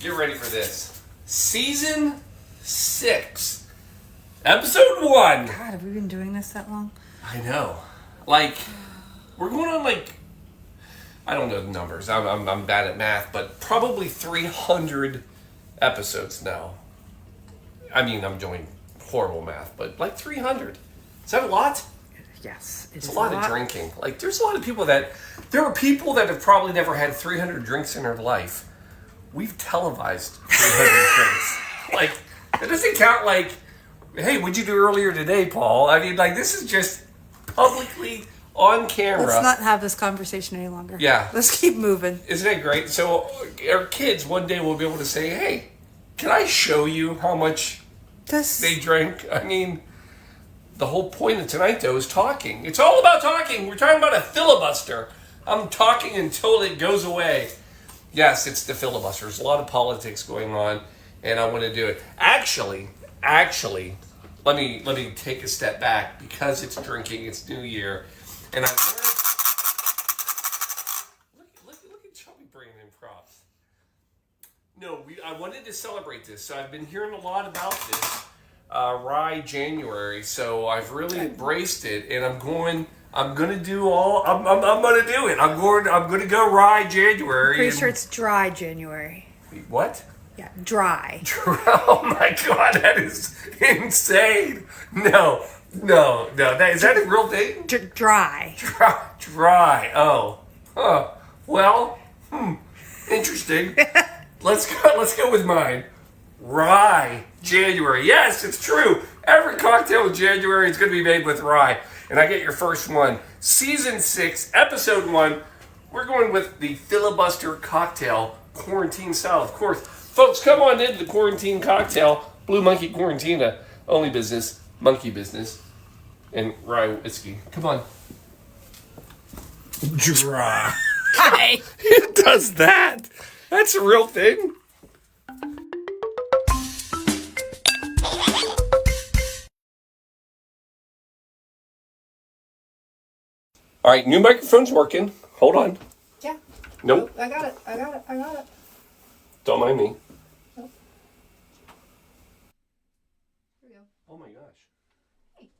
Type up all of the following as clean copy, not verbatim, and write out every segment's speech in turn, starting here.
Get ready for this. Season 6, episode 1. God, have we been doing this that long? I know. Like, we're going on I don't know the numbers. I'm bad at math, but probably 300 episodes now. I mean, I'm doing horrible math, but 300. Is that a lot? Yes. It's a lot of drinking. There's a lot of people there are people that have probably never had 300 drinks in their life. We've televised 300 drinks. It doesn't count hey, what'd you do earlier today, Paul? I mean, this is just publicly on camera. Let's not have this conversation any longer. Yeah. Let's keep moving. Isn't it great? So our kids one day will be able to say, hey, can I show you how much they drank? I mean, the whole point of tonight, though, is talking. It's all about talking. We're talking about a filibuster. I'm talking until it goes away. Yes, it's the filibuster. There's a lot of politics going on, and I want to do it. Actually, let me take a step back because it's drinking. It's New Year, and I learned. Look at Chubby bringing in props. No, I wanted to celebrate this, so I've been hearing a lot about this. Rye January, so I've really embraced it, and I'm gonna do it. I'm gonna go Rye January. Pretty sure it's dry January. What? Yeah, dry. Oh my God, that is insane. No. Is that a real thing? Dry. Dry. Oh. Huh. Well. Interesting. Let's go with mine. Rye January. Yes, it's true. Every cocktail in January is going to be made with rye. And I get your first one. Season 6, episode 1. We're going with the Filibuster cocktail, quarantine style, of course. Folks, come on into the quarantine cocktail. Blue Monkey Quarantina. Only business, monkey business. And Rye Whiskey. Come on. Dry. Hi. It does that. That's a real thing. All right, new microphone's working. Hold on. Yeah. Nope. Oh, I got it. Don't mind me. Nope. Here we go. Oh my gosh. Hey.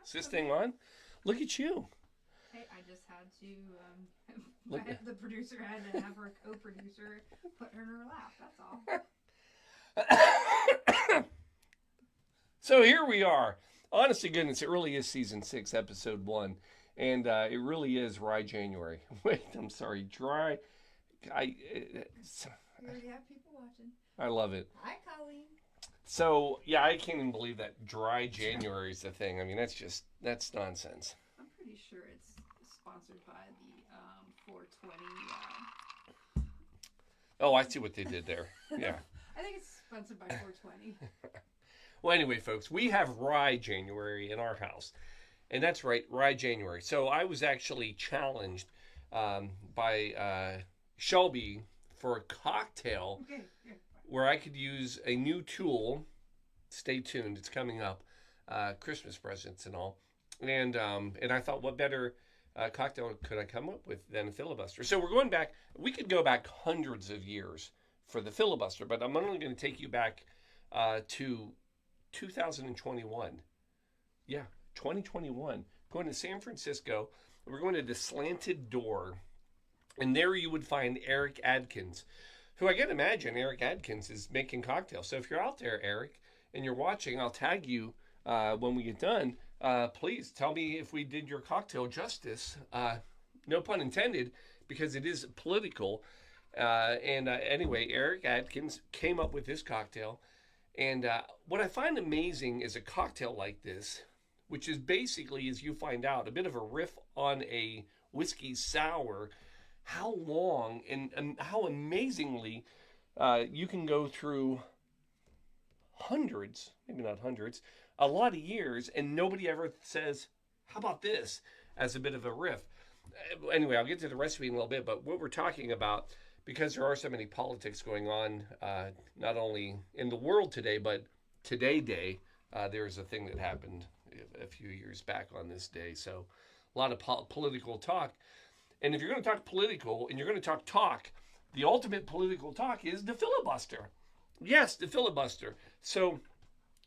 Is this thing on? Look at you. Hey, I just had to, the producer had to have her co-producer put her in her lap, that's all. So here we are. Honest to goodness, it really is season 6, episode 1. And it really is Rye January. Wait, I'm sorry. Dry. We already have people watching. I love it. Hi, Colleen. So, yeah, I can't even believe that Dry January is the thing. I mean, that's nonsense. I'm pretty sure it's sponsored by the 420. Oh, I see what they did there. Yeah. I think it's sponsored by 420. Well, anyway, folks, we have Rye January in our house. And that's right, Rye January. So I was actually challenged by Shelby for a cocktail where I could use a new tool. Stay tuned, it's coming up. Christmas presents and all. And I thought, what better cocktail could I come up with than a filibuster? So we're going back. We could go back hundreds of years for the filibuster, but I'm only going to take you back to 2021. Yeah, 2021. Going to San Francisco. We're going to the Slanted Door. And there you would find Eric Adkins, who I can imagine Eric Adkins is making cocktails. So if you're out there, Eric, and you're watching, I'll tag you when we get done. Please tell me if we did your cocktail justice. No pun intended, because it is political. Anyway, Eric Adkins came up with this cocktail. And what I find amazing is a cocktail like this, which is basically, as you find out, a bit of a riff on a whiskey sour, how long and how amazingly you can go through hundreds, maybe not hundreds, a lot of years, and nobody ever says, how about this, as a bit of a riff. Anyway, I'll get to the recipe in a little bit, but what we're talking about, because there are so many politics going on, not only in the world today, but Today Day, there's a thing that happened a few years back on this day. So a lot of political talk. And if you're going to talk political and you're going to talk, the ultimate political talk is the filibuster. Yes, the filibuster. So,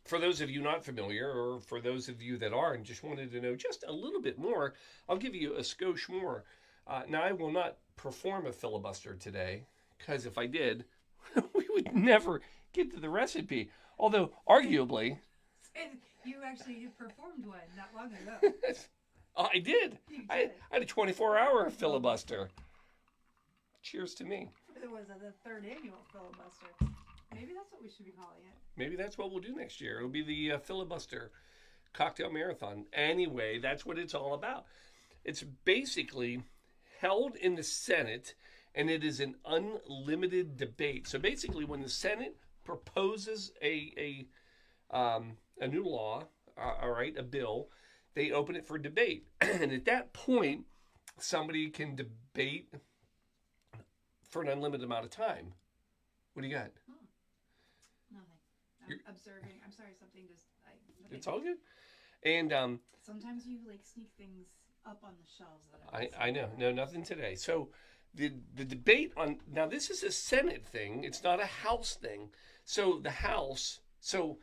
for those of you not familiar, or for those of you that are and just wanted to know just a little bit more, I'll give you a skosh more. Now, I will not perform a filibuster today, because if I did, we would never get to the recipe. Although, arguably... You actually performed one not long ago. I did. I had a 24-hour filibuster. Cheers to me. It was the third annual filibuster. Maybe that's what we should be calling it. Maybe that's what we'll do next year. It'll be the filibuster cocktail marathon. Anyway, that's what it's all about. It's basically held in the Senate, and it is an unlimited debate. So basically, when the Senate proposes a new law, all right, a bill, they open it for debate. And at that point, somebody can debate for an unlimited amount of time. What do you got? Oh, nothing. I'm observing. I'm sorry, something just... It's all good. And sometimes you like sneak things up on the shelves. That I know. No, nothing today. So the debate on... Now, this is a Senate thing. It's not a House thing. So the House... So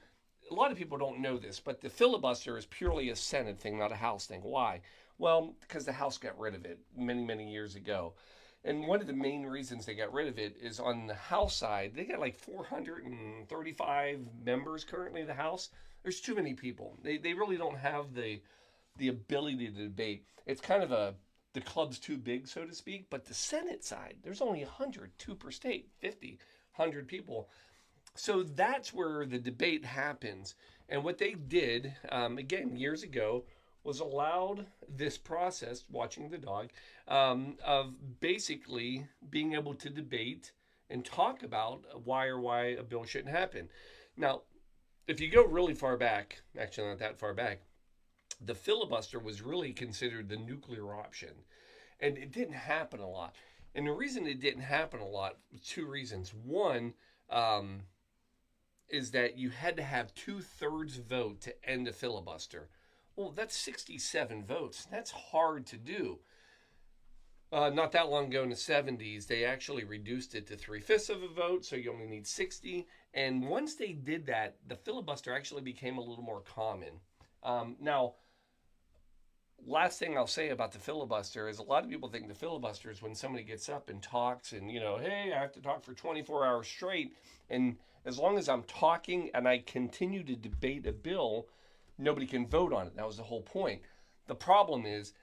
a lot of people don't know this, but the filibuster is purely a Senate thing, not a House thing. Why? Well, because the House got rid of it many, many years ago. And one of the main reasons they got rid of it is on the House side, they got like 435 members currently in the House. There's too many people. They really don't have the ability to debate. It's kind of the club's too big, so to speak. But the Senate side, there's only 100, 2 per state, 50, 100 people. So that's where the debate happens. And what they did, again, years ago, was allowed this process, watching the dog, of basically being able to debate and talk about why a bill shouldn't happen. Now, if you go really far back, actually not that far back, the filibuster was really considered the nuclear option. And it didn't happen a lot. And the reason it didn't happen a lot, 2 reasons. One, is that you had to have 2/3 vote to end a filibuster. Well, that's 67 votes. That's hard to do. Not that long ago in the 70s, they actually reduced it to 3/5 of a vote, so you only need 60. And once they did that, the filibuster actually became a little more common. Now, last thing I'll say about the filibuster is a lot of people think the filibuster is when somebody gets up and talks and, hey, I have to talk for 24 hours straight. And as long as I'm talking and I continue to debate a bill, nobody can vote on it. That was the whole point. The problem is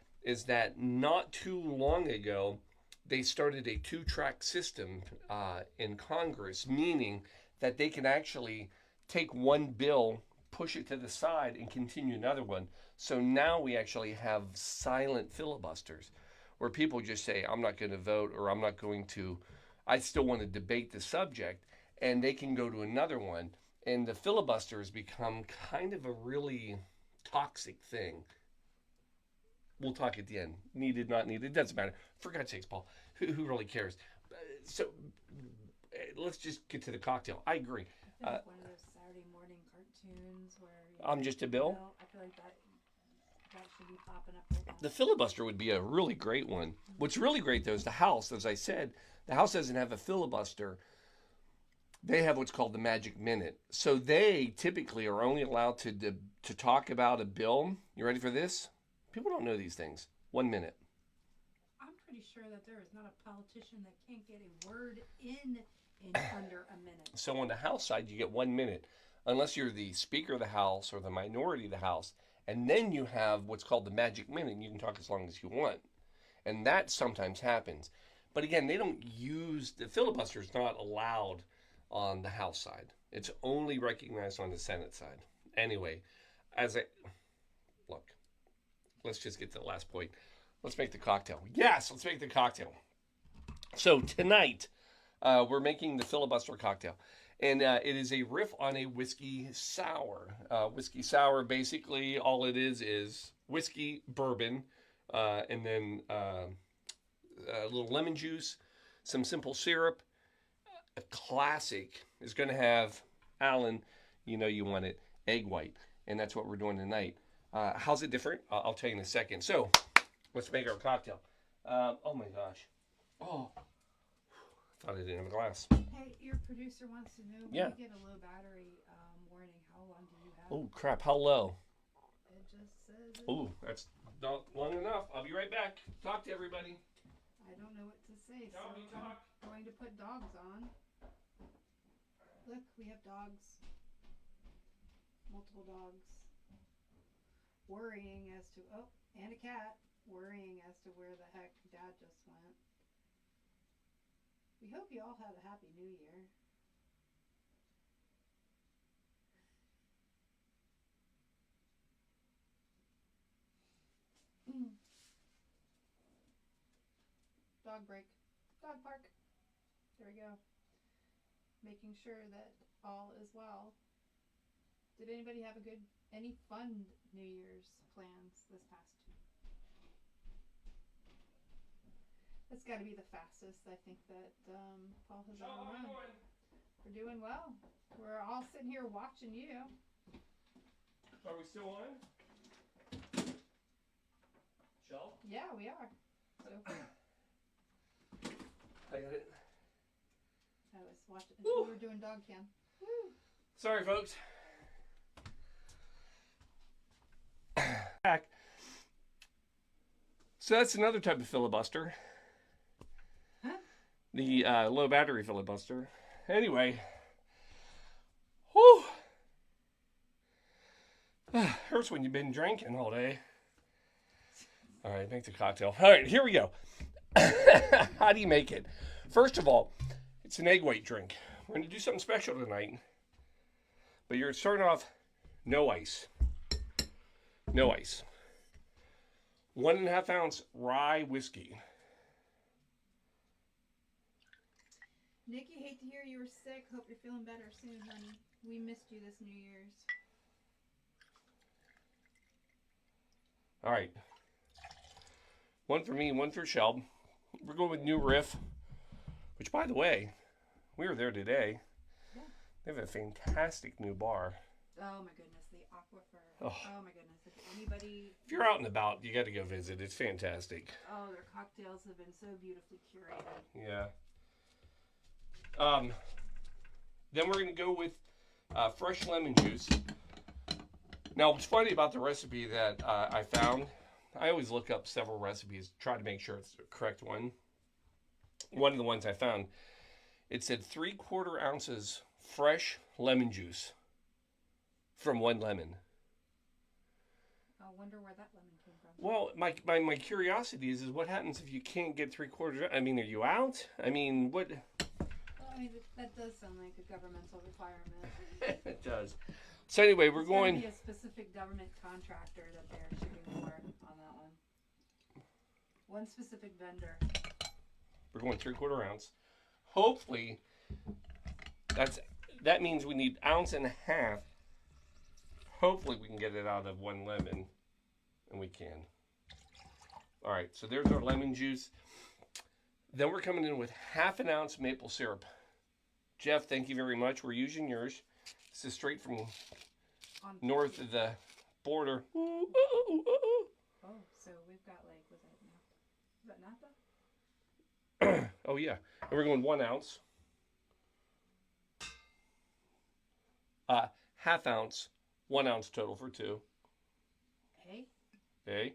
that not too long ago, they started a 2-track system in Congress, meaning that they can actually take one bill, push it to the side, and continue another one. So now we actually have silent filibusters where people just say, I'm not going to vote, or I still want to debate the subject, and they can go to another one. And the filibuster has become kind of a really toxic thing. We'll talk at the end. Needed, not needed, doesn't matter. For God's sakes, Paul, who really cares? So let's just get to the cocktail. I agree. I feel like one of those Saturday morning cartoons where... I'm just a bill? I feel like that should be popping up right now. The filibuster would be a really great one. What's really great, though, is the House. As I said, the House doesn't have a filibuster. They have what's called the magic minute. So they typically are only allowed to talk about a bill. You ready for this? People don't know these things. 1 minute. I'm pretty sure that there is not a politician that can't get a word in under a minute. So on the House side, you get 1 minute, unless you're the Speaker of the House or the minority of the House. And then you have what's called the magic minute, and you can talk as long as you want. And that sometimes happens. But again, they don't use... The filibuster is not allowed on the House side. It's only recognized on the Senate side. Anyway, look, let's just get to the last point. Let's make the cocktail. Yes, let's make the cocktail. So tonight, we're making the filibuster cocktail. And it is a riff on a whiskey sour. Whiskey sour, basically, all it is whiskey, bourbon, and then a little lemon juice, some simple syrup. A classic is going to have, Alan, you want it, egg white. And that's what we're doing tonight. How's it different? I'll tell you in a second. So, let's make our cocktail. Oh my gosh. Oh, Thought I didn't have a glass. Hey, your producer wants to know when Yeah. you get a low battery warning, how long do you have? Oh, crap. How low? It just says it. Oh, that's not long enough. I'll be right back. Talk to everybody. I don't know what to say, so Tell me, talk. I'm going to put dogs on. Look, we have dogs. Multiple dogs. Worrying as to, oh, and a cat. Worrying as to where the heck Dad just went. We hope you all had a happy new year. Dog break. Dog park. There we go. Making sure that all is well. Did anybody have any fun New Year's plans this past year? That's got to be the fastest I think that Paul has ever run. We're doing well. We're all sitting here watching you. Are we still on? Shell? Yeah, we are. So I got it. I was watching. We were doing dog cam. Woo. Sorry, folks. Back. So that's another type of filibuster. Huh? The low battery filibuster. Anyway. Whew. Hurts when you've been drinking all day. All right, make the cocktail. All right, here we go. How do you make it? First of all, it's an egg white drink. We're going to do something special tonight. But you're starting off no ice. No ice. 1.5 ounce rye whiskey. Nikki, hate to hear you were sick. Hope you're feeling better soon, honey. We missed you this New Year's. All right. One for me, one for Shelb. We're going with New Riff, which, by the way, we were there today. Yeah. They have a fantastic new bar. Oh my goodness, the Aquifer. Oh. Oh my goodness, if anybody... If you're out and about, you got to go visit. It's fantastic. Oh, their cocktails have been so beautifully curated. Yeah. Then we're going to go with fresh lemon juice. Now, what's funny about the recipe that I found, I always look up several recipes, try to make sure it's the correct one. One of the ones I found, it said 3/4 ounces fresh lemon juice from 1 lemon. I wonder where that lemon came from. Well, my curiosity is what happens if you can't get 3/4? I mean, are you out? I mean, what? Well, I mean, that does sound like a governmental requirement. It does. So anyway, we're going... It's going to be a specific government contractor that they're shooting for on that one. One specific vendor. We're going 3/4 ounce. Hopefully, that means we need 1.5 ounces. Hopefully, we can get it out of 1 lemon, and we can. All right, so there's our lemon juice. Then we're coming in with 1/2 ounce maple syrup. Jeff, thank you very much. We're using yours. This is straight from north of the border. Ooh, ooh, ooh, ooh, ooh. Oh, so we've got like, was that Napa? Oh, yeah. And we're going 1 ounce. 1/2 ounce. 1 ounce total for 2. Hey? Okay.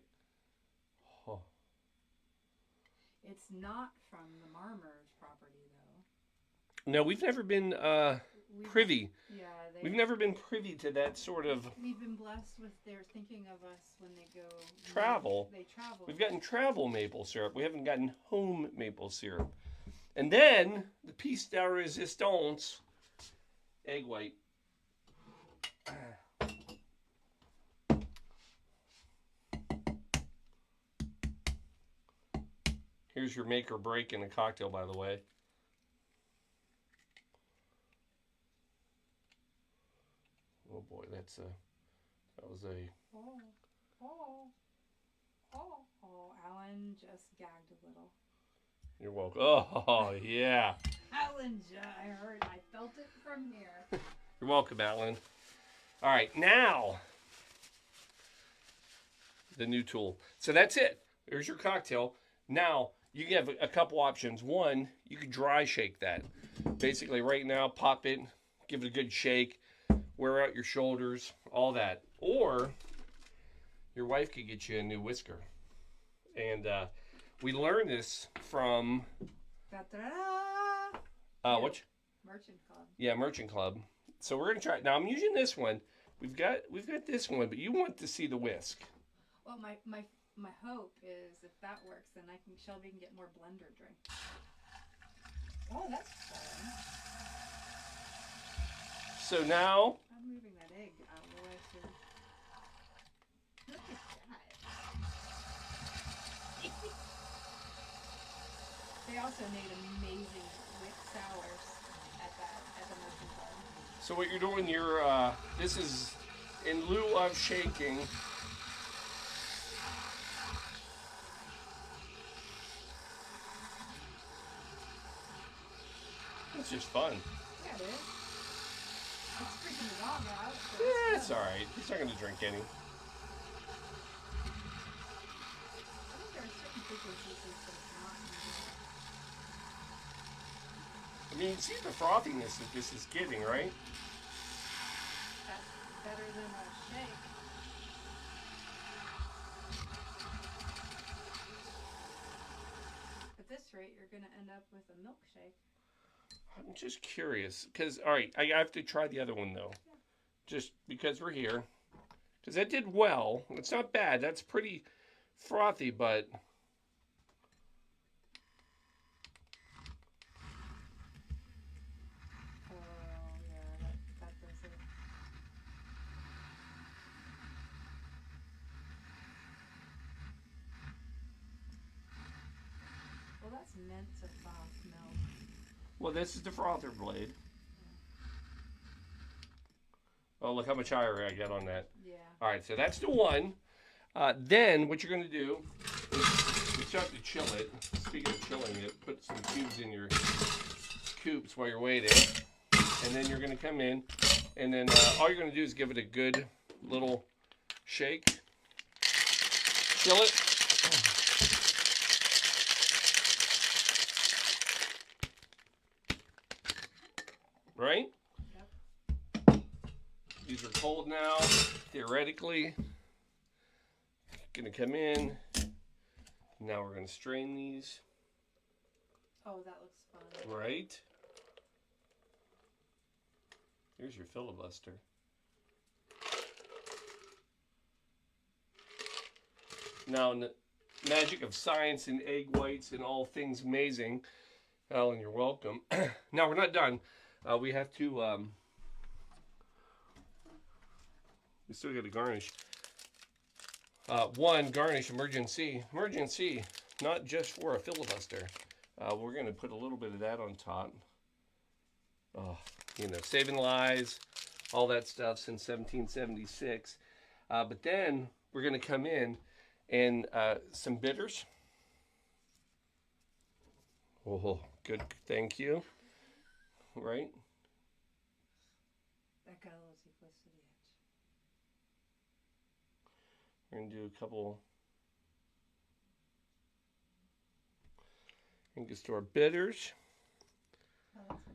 Oh. It's not from the Marmers property, though. No, we've never been privy. Yeah, We've never been privy to that sort of We've been blessed with their thinking of us when they go travel. They travel. We've gotten travel maple syrup. We haven't gotten home maple syrup. And then the piece de resistance, egg white. Here's your make or break in a cocktail, by the way. Oh boy, that was a... Oh, Alan just gagged a little. You're welcome. Oh, yeah. Alan, I felt it from here. You're welcome, Alan. All right, now, the new tool. So that's it. There's your cocktail. Now, you can have a couple options. One, you could dry shake that. Basically, right now, pop it, give it a good shake, wear out your shoulders, all that. Or your wife could get you a new whisker. And we learned this from what? Merchant Club. Yeah, Merchant Club. So we're gonna try it. Now I'm using this one. We've got this one, but you want to see the whisk. Well, my hope is if that works, then Shelby can get more blender drink. Oh, that's fun. So now I'm moving that egg out of the way too. Look at that. They also made amazing sours at the Merchant Club. So what you're doing, this is in lieu of shaking. It's just fun. Yeah, it is. It's freaking the dog out. So Yeah, it's all right. He's not going to drink any. I think there are certain frequencies that it's not using. I mean, you see the frothiness that this is getting, right? That's better than a shake. At this rate, you're going to end up with a milkshake. I'm just curious, because, all right, I have to try the other one, though. Yeah. Just because we're here. Because that did well. It's not bad. That's pretty frothy, but... Oh, yeah, that does it. Well, that's meant to froth milk. Well, this is the frother blade. Oh, look how much higher I got on that. Yeah. All right, so that's the one. Then what you're going to do is you start to chill it. Speaking of chilling it, put some cubes in your coops while you're waiting. And then you're going to come in. And then all you're going to do is give it a good little shake. Chill it. Right? Yep. These are cold now, theoretically. Gonna come in. Now we're gonna strain these. Oh, that looks fun. Right? Here's your filibuster. Now, in the magic of science and egg whites and all things amazing, Alan, you're welcome. Now, we're not done. We have to, we still got to garnish. One, garnish emergency. Emergency, not just for a filibuster. We're going to put a little bit of that on top. Oh, you know, saving lives, all that stuff since 1776. But then we're going to come in and some bitters. Oh, good. Thank you. Right? That got a little too close to the edge. We're going to do a couple Angostura Bitters. Oh, that's good.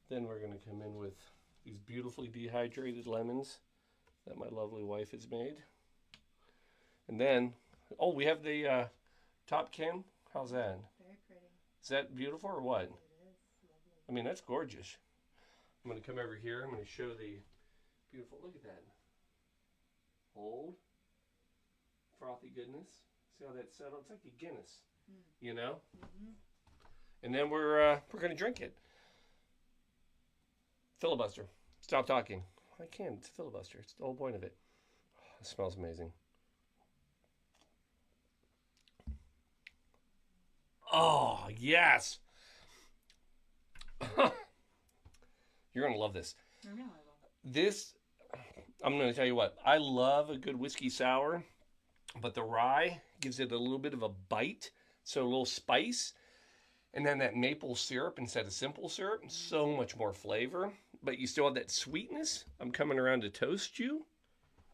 Then we're going to come in with these beautifully dehydrated lemons that my lovely wife has made. And then, oh, we have the top can. How's that? Very pretty. Is that beautiful or what? It is lovely. I mean, that's gorgeous. I'm going to come over here. I'm going to show the beautiful, look at that. Hold. Frothy goodness. See how that's settled? It's like a Guinness, you know? Mm-hmm. And then we're going to drink it. Filibuster. Stop talking. I can't. It's a filibuster. It's the whole point of it. Oh, it smells amazing. Oh, yes. You're going to love this. I know I love it. This, I'm going to tell you what. I love a good whiskey sour, but the rye gives it a little bit of a bite, so a little spice. And then that maple syrup instead of simple syrup, so much more flavor. But you still have that sweetness. I'm coming around to toast you.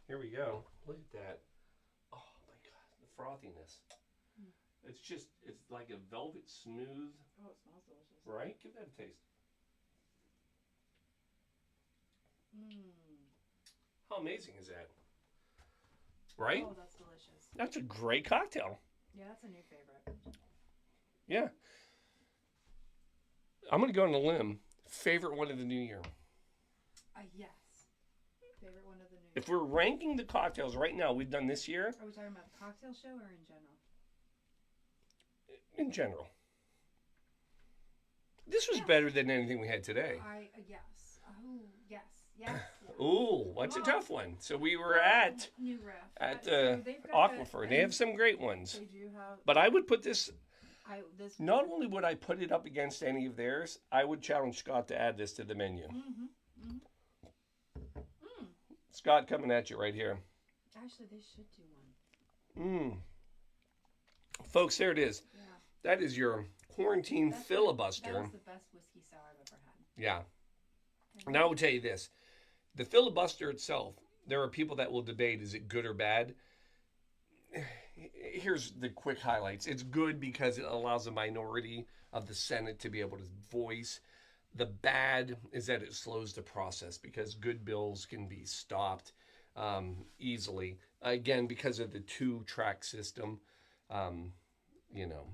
Here we go. Look at that. Oh my God, the frothiness. It's like a velvet smooth. Oh, it smells delicious. Right? Give that a taste. How amazing is that? Right? Oh, that's delicious. That's a great cocktail. Yeah, that's a new favorite. Yeah. I'm going to go on a limb. Favorite one of the new year. Yes. Favorite one of the new year. If we're ranking the cocktails right now we've done this year. Are we talking about the cocktail show or in general? In general. This was better than anything we had today. Yes. Oh, yes. Yes. Ooh, what's a tough one? So we were at New Ref. at So Aquifer. They have some great ones. They do have. But I would put this. This. Not only would I put it up against any of theirs, I would challenge Scott to add this to the menu. Scott, coming at you right here. Actually, they should do one. Folks, there it is. Yeah. That is your quarantine filibuster. That was the best whiskey sour I've ever had. Yeah. Now I will tell you this. The filibuster itself, there are people that will debate, is it good or bad? Here's the quick highlights. It's good because it allows a minority of the Senate to be able to voice. The bad is that it slows the process because good bills can be stopped easily. Again, because of the two-track system.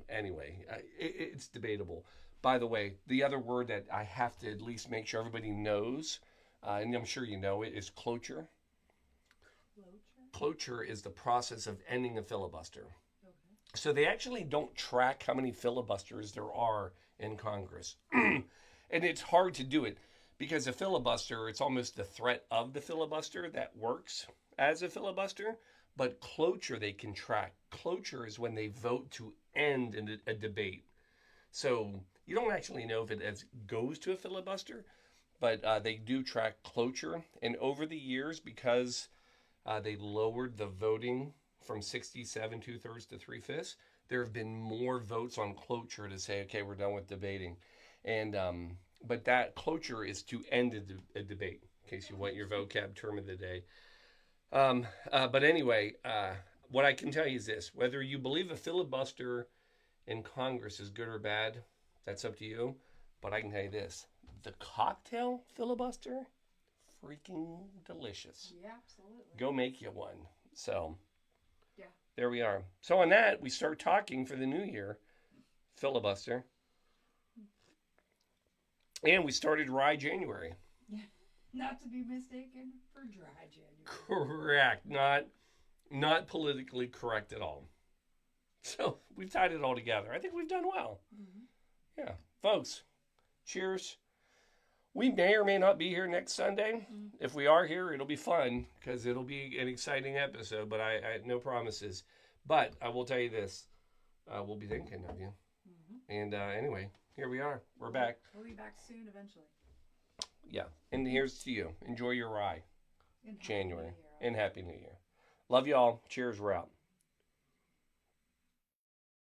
Anyway, it's debatable. By the way, the other word that I have to at least make sure everybody knows, and I'm sure you know it, is cloture. Cloture is the process of ending a filibuster. Okay. So they actually don't track how many filibusters there are in Congress. And it's hard to do it because a filibuster, it's almost the threat of the filibuster that works as a filibuster. But cloture they can track. Cloture is when they vote to end a debate. So you don't actually know if it goes to a filibuster, but they do track cloture. And over the years, because they lowered the voting from 67 2/3 to 3/5, there have been more votes on cloture to say, okay, we're done with debating. And but that cloture is to end a debate, in case you want your vocab term of the day. But anyway, what I can tell you is this. Whether you believe a filibuster in Congress is good or bad, that's up to you. But I can tell you this. The cocktail filibuster, freaking delicious. Yeah, absolutely. Go make you one. So, yeah. There we are. So on that, we start talking for the new year. Filibuster. And we started Rye January. Yeah. Not to be mistaken for Dry January. Correct. Not politically correct at all. So we've tied it all together. I think we've done well. Mm-hmm. Yeah. Folks, cheers. We may or may not be here next Sunday. Mm-hmm. If we are here, it'll be fun because it'll be an exciting episode, but I no promises. But I will tell you this. We'll be thinking of you. Mm-hmm. And anyway, here we are. We're back. We'll be back soon eventually. Yeah. And here's to you. Enjoy your rye. January. And Happy New Year. Love y'all. Cheers. We're out.